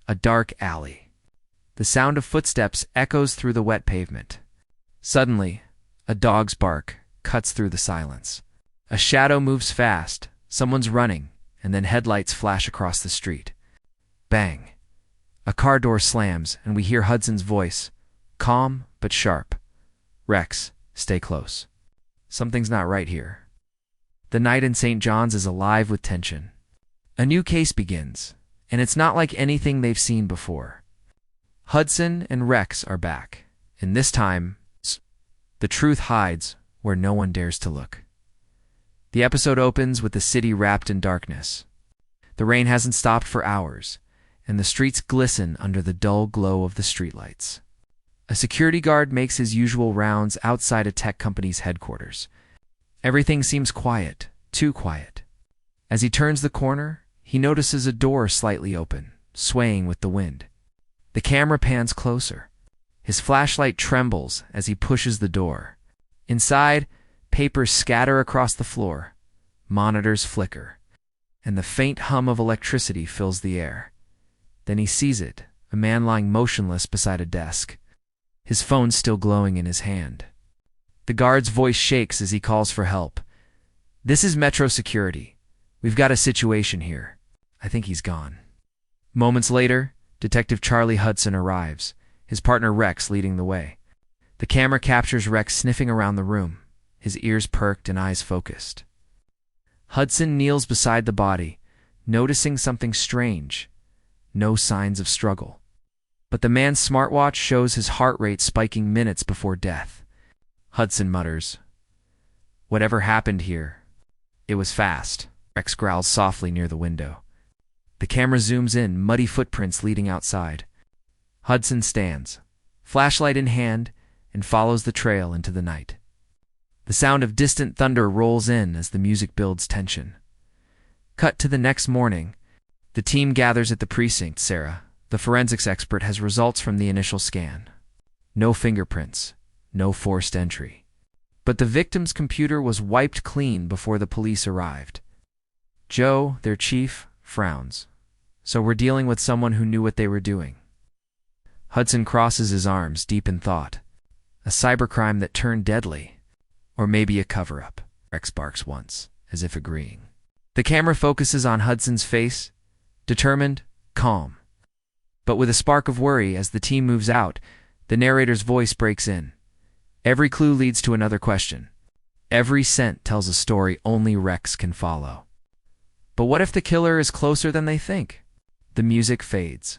A dark alley. The sound of footsteps echoes through the wet pavement. Suddenly, a dog's bark cuts through the silence. A shadow moves fast, someone's running, and then headlights flash across the street. Bang! A car door slams, and we hear Hudson's voice, calm but sharp. "Rex, stay close. Something's not right here." The night in St. John's is alive with tension. A new case begins, and it's not like anything they've seen before. Hudson and Rex are back, and this time, the truth hides where no one dares to look. The episode opens with the city wrapped in darkness. The rain hasn't stopped for hours, and the streets glisten under the dull glow of the streetlights. A security guard makes his usual rounds outside a tech company's headquarters. Everything seems quiet, too quiet. As he turns the corner, he notices a door slightly open, swaying with the wind. The camera pans closer. His flashlight trembles as he pushes the door. Inside, papers scatter across the floor, monitors flicker, and the faint hum of electricity fills the air. Then he sees it, a man lying motionless beside a desk, his phone still glowing in his hand. The guard's voice shakes as he calls for help. "This is Metro Security. We've got a situation here. I think he's gone." Moments later, Detective Charlie Hudson arrives, his partner Rex leading the way. The camera captures Rex sniffing around the room, his ears perked and eyes focused. Hudson kneels beside the body, noticing something strange. No signs of struggle. But the man's smartwatch shows his heart rate spiking minutes before death. Hudson mutters, "Whatever happened here, it was fast." Rex growls softly near the window. The camera zooms in, muddy footprints leading outside. Hudson stands, flashlight in hand, and follows the trail into the night. The sound of distant thunder rolls in as the music builds tension. Cut to the next morning. The team gathers at the precinct. Sarah, the forensics expert, has results from the initial scan. No fingerprints, no forced entry. But the victim's computer was wiped clean before the police arrived. Joe, their chief, frowns. "So we're dealing with someone who knew what they were doing." Hudson crosses his arms, deep in thought. A cybercrime that turned deadly. Or maybe a cover-up. Rex barks once, as if agreeing. The camera focuses on Hudson's face, determined, calm. But with a spark of worry as the team moves out, the narrator's voice breaks in. Every clue leads to another question. Every scent tells a story only Rex can follow. But what if the killer is closer than they think? The music fades,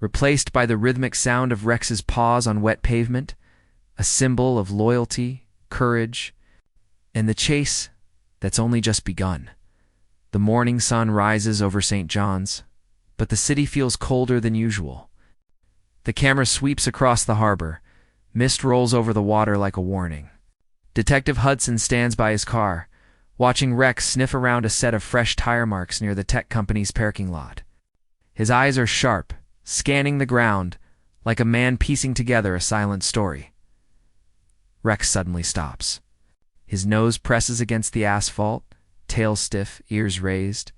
replaced by the rhythmic sound of Rex's paws on wet pavement, a symbol of loyalty, courage, and the chase that's only just begun. The morning sun rises over St. John's, but the city feels colder than usual. The camera sweeps across the harbor. Mist rolls over the water like a warning. Detective Hudson stands by his car, watching Rex sniff around a set of fresh tire marks near the tech company's parking lot. His eyes are sharp, scanning the ground like a man piecing together a silent story. Rex suddenly stops. His nose presses against the asphalt, tail stiff, ears raised.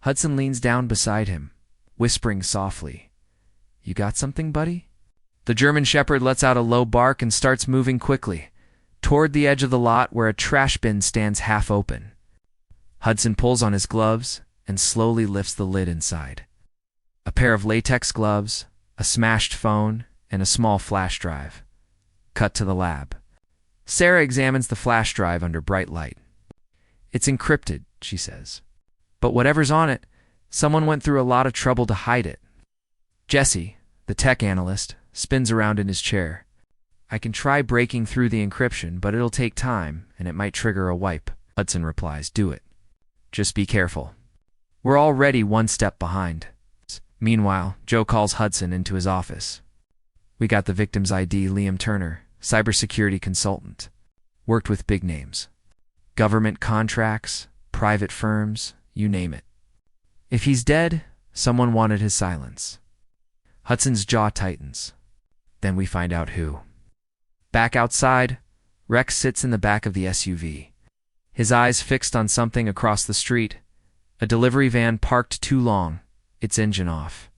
Hudson leans down beside him, whispering softly, "You got something, buddy?" The German Shepherd lets out a low bark and starts moving quickly, toward the edge of the lot where a trash bin stands half open. Hudson pulls on his gloves and slowly lifts the lid inside. A pair of latex gloves, a smashed phone, and a small flash drive. Cut to the lab. Sarah examines the flash drive under bright light. "It's encrypted," she says. "But whatever's on it, someone went through a lot of trouble to hide it." Jesse, the tech analyst, spins around in his chair. "I can try breaking through the encryption, but it'll take time, and it might trigger a wipe." Hudson replies, "Do it. Just be careful. We're already one step behind." Meanwhile, Joe calls Hudson into his office. "We got the victim's ID, Liam Turner, cybersecurity consultant. Worked with big names. Government contracts, private firms, you name it. If he's dead, someone wanted his silence." Hudson's jaw tightens. Then we find out who. Back outside, Rex sits in the back of the SUV, his eyes fixed on something across the street, a delivery van parked too long, its engine off.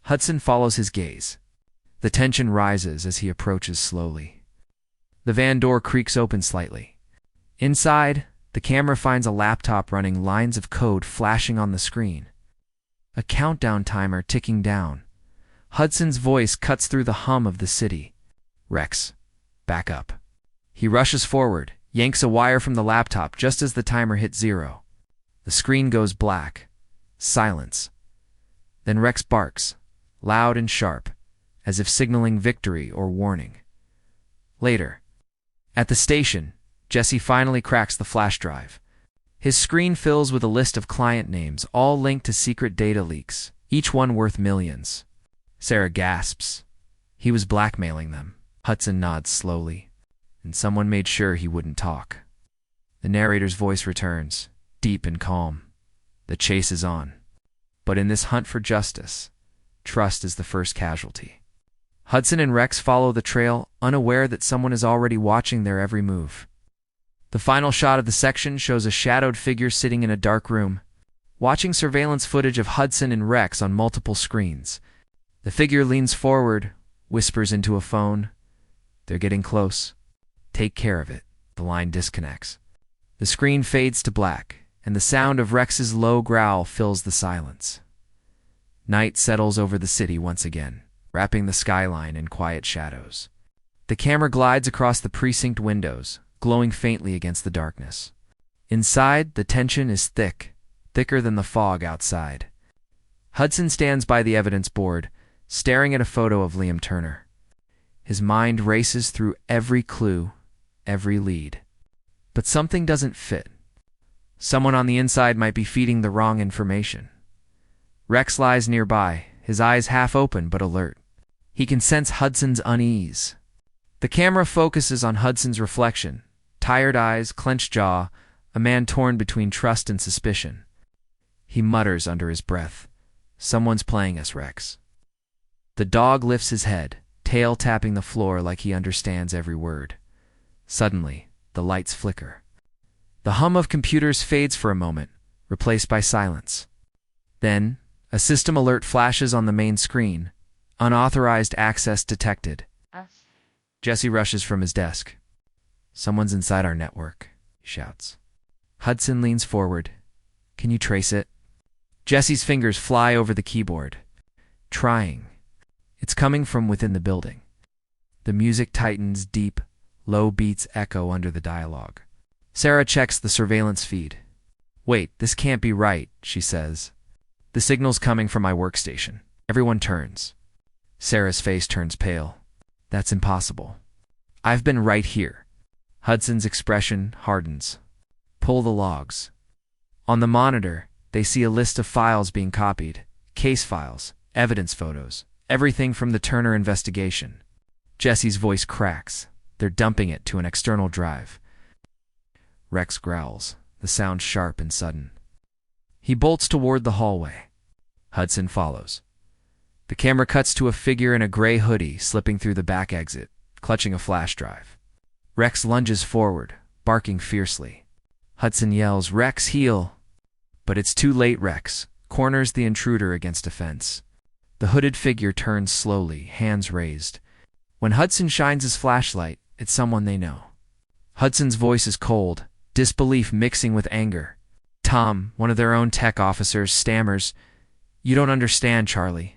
Hudson follows his gaze. The tension rises as he approaches slowly. The van door creaks open slightly. Inside, the camera finds a laptop running lines of code flashing on the screen. A countdown timer ticking down. Hudson's voice cuts through the hum of the city. "Rex, back up." He rushes forward, yanks a wire from the laptop just as the timer hits 0. The screen goes black. Silence. Then Rex barks, loud and sharp, as if signaling victory or warning. Later, at the station, Jesse finally cracks the flash drive. His screen fills with a list of client names, all linked to secret data leaks, each one worth millions. Sarah gasps. He was blackmailing them. Hudson nods slowly, and someone made sure he wouldn't talk. The narrator's voice returns, deep and calm. The chase is on. But in this hunt for justice, trust is the first casualty. Hudson and Rex follow the trail, unaware that someone is already watching their every move. The final shot of the section shows a shadowed figure sitting in a dark room, watching surveillance footage of Hudson and Rex on multiple screens. The figure leans forward, whispers into a phone. "They're getting close. Take care of it." The line disconnects. The screen fades to black, and the sound of Rex's low growl fills the silence. Night settles over the city once again, wrapping the skyline in quiet shadows. The camera glides across the precinct windows, glowing faintly against the darkness. Inside, the tension is thick, thicker than the fog outside. Hudson stands by the evidence board, staring at a photo of Liam Turner. His mind races through every clue, every lead. But something doesn't fit. Someone on the inside might be feeding the wrong information. Rex lies nearby, his eyes half open but alert. He can sense Hudson's unease. The camera focuses on Hudson's reflection. Tired eyes, clenched jaw, a man torn between trust and suspicion. He mutters under his breath, "Someone's playing us, Rex." The dog lifts his head, tail tapping the floor like he understands every word. Suddenly, the lights flicker. The hum of computers fades for a moment, replaced by silence. Then, a system alert flashes on the main screen. Unauthorized access detected. Jesse rushes from his desk. "Someone's inside our network," he shouts. Hudson leans forward. "Can you trace it?" Jesse's fingers fly over the keyboard. Trying. It's coming from within the building. The music tightens, deep, low beats echo under the dialogue. Sarah checks the surveillance feed. "Wait, this can't be right," she says. "The signal's coming from my workstation." Everyone turns. Sarah's face turns pale. "That's impossible. I've been right here." Hudson's expression hardens. "Pull the logs." On the monitor, they see a list of files being copied. Case files, evidence photos, everything from the Turner investigation. Jesse's voice cracks. They're dumping it to an external drive. Rex growls, the sound sharp and sudden. He bolts toward the hallway. Hudson follows. The camera cuts to a figure in a gray hoodie slipping through the back exit, clutching a flash drive. Rex lunges forward, barking fiercely. Hudson yells, "Rex, heel!" But it's too late. Rex corners the intruder against a fence. The hooded figure turns slowly, hands raised. When Hudson shines his flashlight, it's someone they know. Hudson's voice is cold, disbelief mixing with anger. Tom, one of their own tech officers, stammers, "You don't understand, Charlie.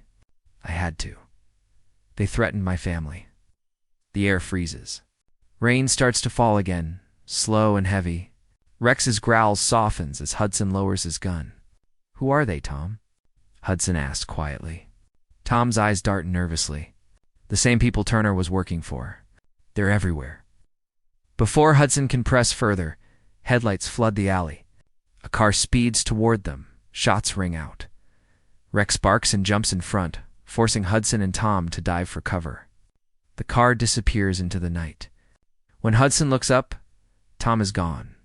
I had to. They threatened my family." The air freezes. Rain starts to fall again, slow and heavy. Rex's growl softens as Hudson lowers his gun. "Who are they, Tom?" Hudson asks quietly. Tom's eyes dart nervously. "The same people Turner was working for. They're everywhere." Before Hudson can press further, headlights flood the alley. A car speeds toward them. Shots ring out. Rex barks and jumps in front, forcing Hudson and Tom to dive for cover. The car disappears into the night. When Hudson looks up, Tom is gone,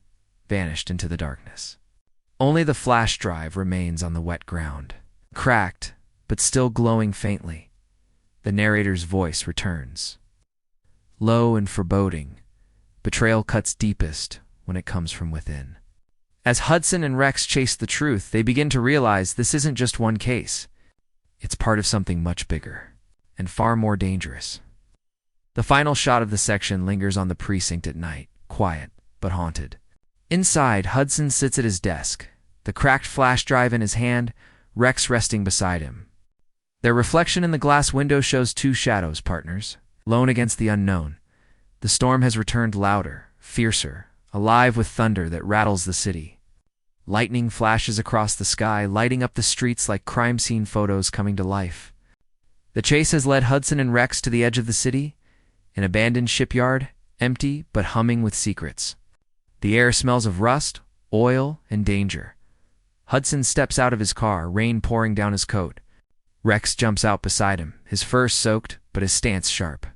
vanished into the darkness. Only the flash drive remains on the wet ground, cracked, but still glowing faintly. The narrator's voice returns. Low and foreboding, betrayal cuts deepest when it comes from within. As Hudson and Rex chase the truth, they begin to realize this isn't just one case. It's part of something much bigger and far more dangerous. The final shot of the section lingers on the precinct at night, quiet but haunted. Inside, Hudson sits at his desk, the cracked flash drive in his hand, Rex resting beside him. Their reflection in the glass window shows two shadows, partners, lone against the unknown. The storm has returned louder, fiercer, alive with thunder that rattles the city. Lightning flashes across the sky, lighting up the streets like crime scene photos coming to life. The chase has led Hudson and Rex to the edge of the city, an abandoned shipyard, empty but humming with secrets. The air smells of rust, oil, and danger. Hudson steps out of his car, rain pouring down his coat. Rex jumps out beside him, his fur soaked but his stance sharp.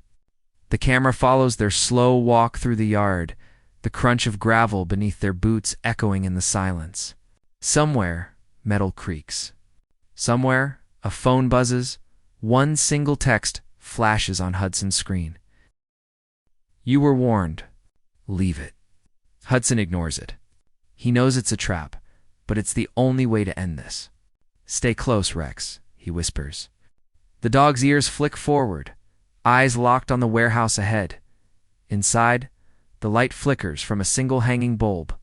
The camera follows their slow walk through the yard, the crunch of gravel beneath their boots echoing in the silence. Somewhere, metal creaks. Somewhere, a phone buzzes. One single text flashes on Hudson's screen. "You were warned. Leave it." Hudson ignores it. He knows it's a trap, but it's the only way to end this. "Stay close, Rex," he whispers. The dog's ears flick forward, eyes locked on the warehouse ahead. Inside, the light flickers from a single hanging bulb.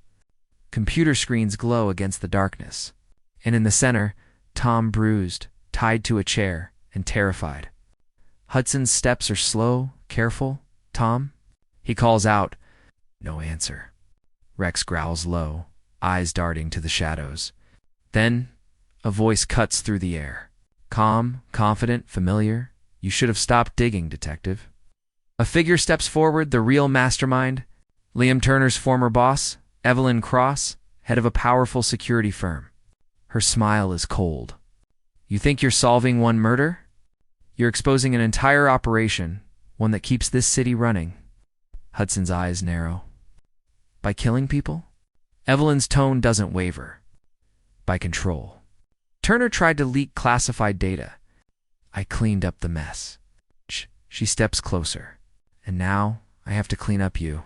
Computer screens glow against the darkness. And in the center, Tom bruised, tied to a chair, and terrified. Hudson's steps are slow, careful. "Tom?" He calls out. No answer. Rex growls low, eyes darting to the shadows. Then, a voice cuts through the air. Calm, confident, familiar. "You should have stopped digging, detective." A figure steps forward, the real mastermind, Liam Turner's former boss, Evelyn Cross, head of a powerful security firm. Her smile is cold. "You think you're solving one murder? You're exposing an entire operation, one that keeps this city running." Hudson's eyes narrow. "By killing people?" Evelyn's tone doesn't waver. "By control. Turner tried to leak classified data. I cleaned up the mess." She steps closer. "And now I have to clean up you."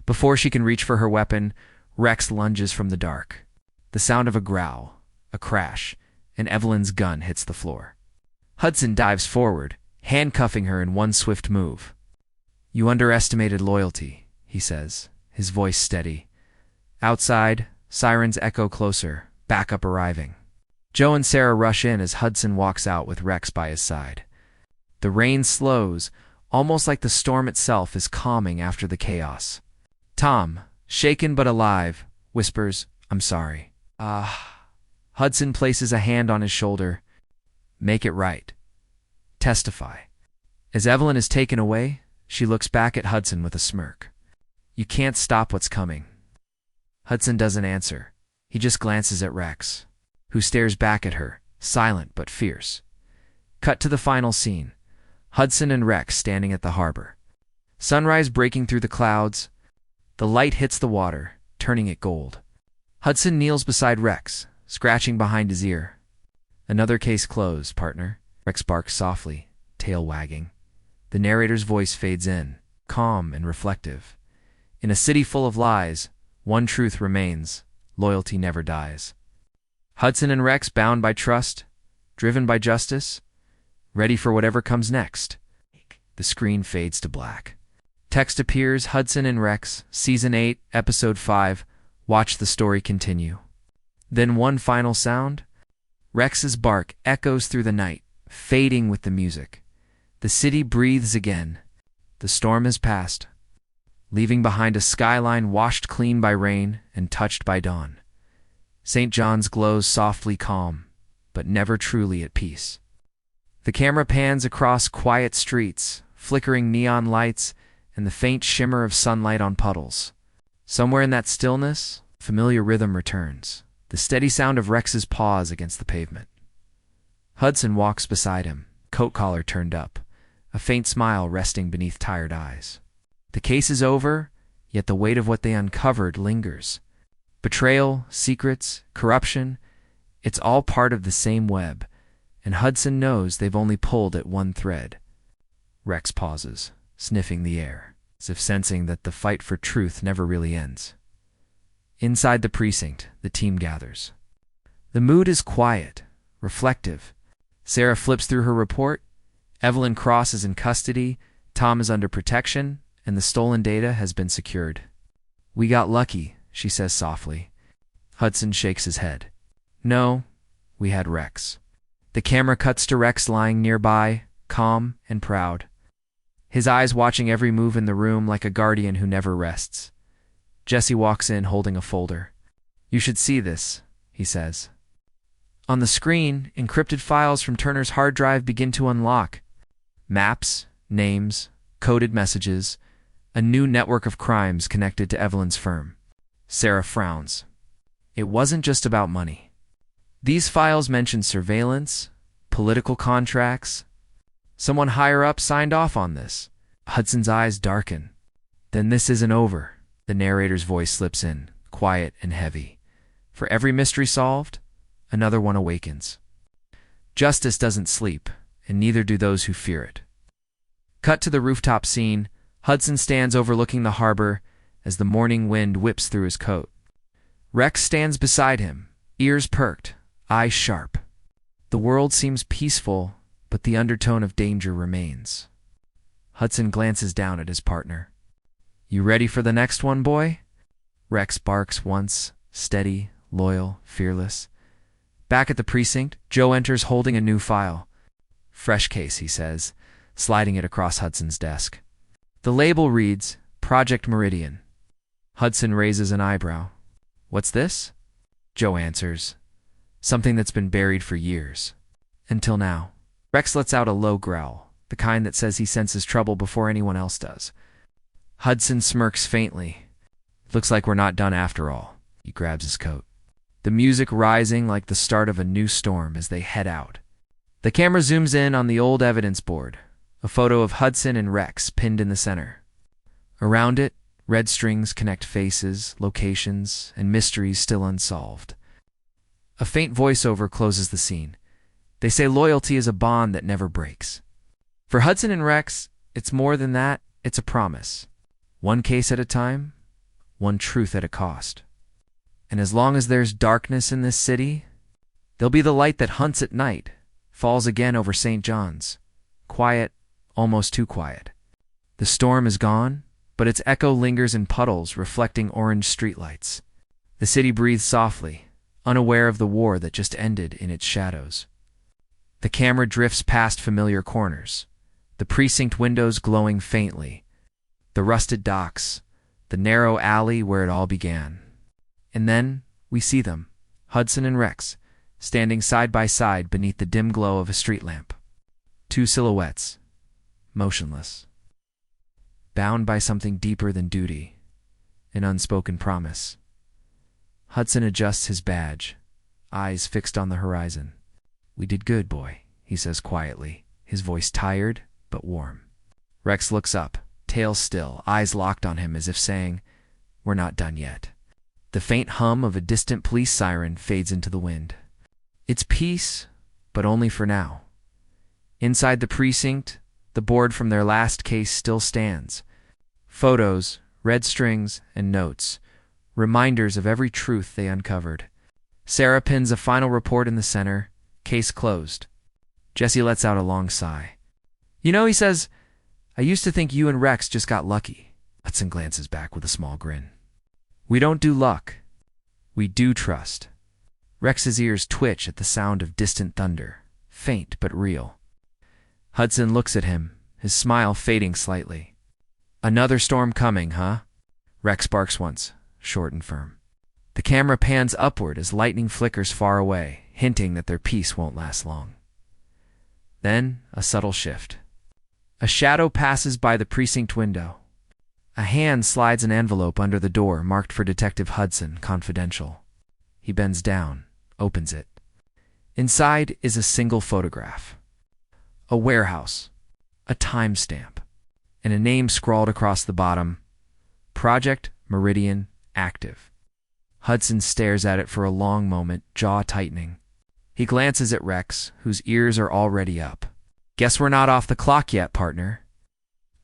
Before she can reach for her weapon, Rex lunges from the dark. The sound of a growl, a crash, and Evelyn's gun hits the floor. Hudson dives forward, handcuffing her in one swift move. "You underestimated loyalty," he says, his voice steady. Outside, sirens echo closer, backup arriving. Joe and Sarah rush in as Hudson walks out with Rex by his side. The rain slows, almost like the storm itself is calming after the chaos. Tom, shaken but alive, whispers, "I'm sorry." Hudson places a hand on his shoulder. "Make it right. Testify." As Evelyn is taken away, she looks back at Hudson with a smirk. "You can't stop what's coming." Hudson doesn't answer. He just glances at Rex, who stares back at her, silent but fierce. Cut to the final scene. Hudson and Rex standing at the harbor. Sunrise breaking through the clouds. The light hits the water, turning it gold. Hudson kneels beside Rex, scratching behind his ear. "Another case closed, partner." Rex barks softly, tail wagging. The narrator's voice fades in, calm and reflective. "In a city full of lies, one truth remains: loyalty never dies." Hudson and Rex bound by trust, driven by justice, ready for whatever comes next. The screen fades to black. Text appears: Hudson and Rex, Season 8, Episode 5. Watch the story continue. Then one final sound. Rex's bark echoes through the night, fading with the music. The city breathes again. The storm has passed, leaving behind a skyline washed clean by rain and touched by dawn. St. John's glows softly calm, but never truly at peace. The camera pans across quiet streets, flickering neon lights, and the faint shimmer of sunlight on puddles. Somewhere in that stillness, familiar rhythm returns, the steady sound of Rex's paws against the pavement. Hudson walks beside him, coat collar turned up, a faint smile resting beneath tired eyes. The case is over, yet the weight of what they uncovered lingers. Betrayal, secrets, corruption, it's all part of the same web, and Hudson knows they've only pulled at one thread. Rex pauses, sniffing the air, as if sensing that the fight for truth never really ends. Inside the precinct, the team gathers. The mood is quiet, reflective. Sarah flips through her report. Evelyn Cross is in custody, Tom is under protection, and the stolen data has been secured. "We got lucky," she says softly. Hudson shakes his head. "No, we had Rex." The camera cuts to Rex lying nearby, calm and proud. His eyes watching every move in the room like a guardian who never rests. Jesse walks in holding a folder. "You should see this," he says. On the screen, encrypted files from Turner's hard drive begin to unlock. Maps, names, coded messages, a new network of crimes connected to Evelyn's firm. Sarah frowns. It wasn't just about money. These files mention surveillance, political contracts. Someone higher up signed off on this. Hudson's eyes darken. "Then this isn't over." The narrator's voice slips in, quiet and heavy. "For every mystery solved, another one awakens. Justice doesn't sleep, and neither do those who fear it." Cut to the rooftop scene. Hudson stands overlooking the harbor as the morning wind whips through his coat. Rex stands beside him, ears perked, eyes sharp. The world seems peaceful, but the undertone of danger remains. Hudson glances down at his partner. "You ready for the next one, boy?" Rex barks once, steady, loyal, fearless. Back at the precinct, Joe enters holding a new file. "Fresh case," he says, sliding it across Hudson's desk. The label reads, "Project Meridian." Hudson raises an eyebrow. "What's this?" Joe answers, "Something that's been buried for years. Until now." Rex lets out a low growl, the kind that says he senses trouble before anyone else does. Hudson smirks faintly. "Looks like we're not done after all." He grabs his coat. The music rising like the start of a new storm as they head out. The camera zooms in on the old evidence board, a photo of Hudson and Rex pinned in the center. Around it, red strings connect faces, locations, and mysteries still unsolved. A faint voiceover closes the scene. They say loyalty is a bond that never breaks. For Hudson and Rex, it's more than that, it's a promise. One case at a time, one truth at a cost. And as long as there's darkness in this city, there'll be the light that hunts at night, falls again over St. John's. Quiet, almost too quiet. The storm is gone, but its echo lingers in puddles reflecting orange streetlights. The city breathes softly, unaware of the war that just ended in its shadows. The camera drifts past familiar corners, the precinct windows glowing faintly, the rusted docks, the narrow alley where it all began. And then we see them, Hudson and Rex, standing side by side beneath the dim glow of a street lamp. Two silhouettes, motionless, bound by something deeper than duty, an unspoken promise. Hudson adjusts his badge, eyes fixed on the horizon. "We did good, boy," he says quietly, his voice tired but warm. Rex looks up, tail still, eyes locked on him as if saying, "We're not done yet." The faint hum of a distant police siren fades into the wind. It's peace, but only for now. Inside the precinct, the board from their last case still stands. Photos, red strings, and notes, reminders of every truth they uncovered. Sarah pins a final report in the center, case closed. Jesse lets out a long sigh. "You know," he says, "I used to think you and Rex just got lucky." Hudson glances back with a small grin. "We don't do luck. We do trust." Rex's ears twitch at the sound of distant thunder, faint but real. Hudson looks at him, his smile fading slightly. "Another storm coming, huh?" Rex barks once, short and firm. The camera pans upward as lightning flickers far away, hinting that their peace won't last long. Then, a subtle shift. A shadow passes by the precinct window. A hand slides an envelope under the door marked for Detective Hudson, confidential. He bends down, opens it. Inside is a single photograph. A warehouse, a timestamp, and a name scrawled across the bottom, Project Meridian Active. Hudson stares at it for a long moment, jaw tightening. He glances at Rex, whose ears are already up. "Guess we're not off the clock yet, partner."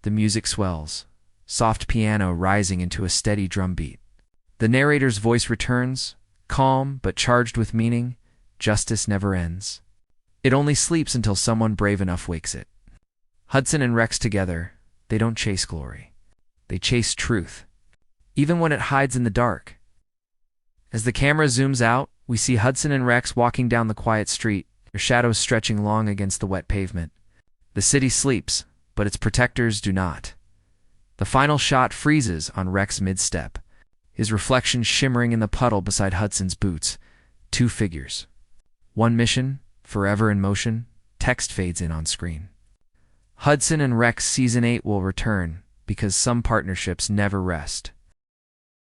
The music swells, soft piano rising into a steady drum beat. The narrator's voice returns, calm but charged with meaning. Justice never ends. It only sleeps until someone brave enough wakes it. Hudson and Rex together, they don't chase glory. They chase truth, even when it hides in the dark. As the camera zooms out, we see Hudson and Rex walking down the quiet street, their shadows stretching long against the wet pavement. The city sleeps, but its protectors do not. The final shot freezes on Rex mid-step, his reflection shimmering in the puddle beside Hudson's boots. Two figures. One mission, forever in motion. Text fades in on screen. Hudson and Rex Season 8 will return, because some partnerships never rest.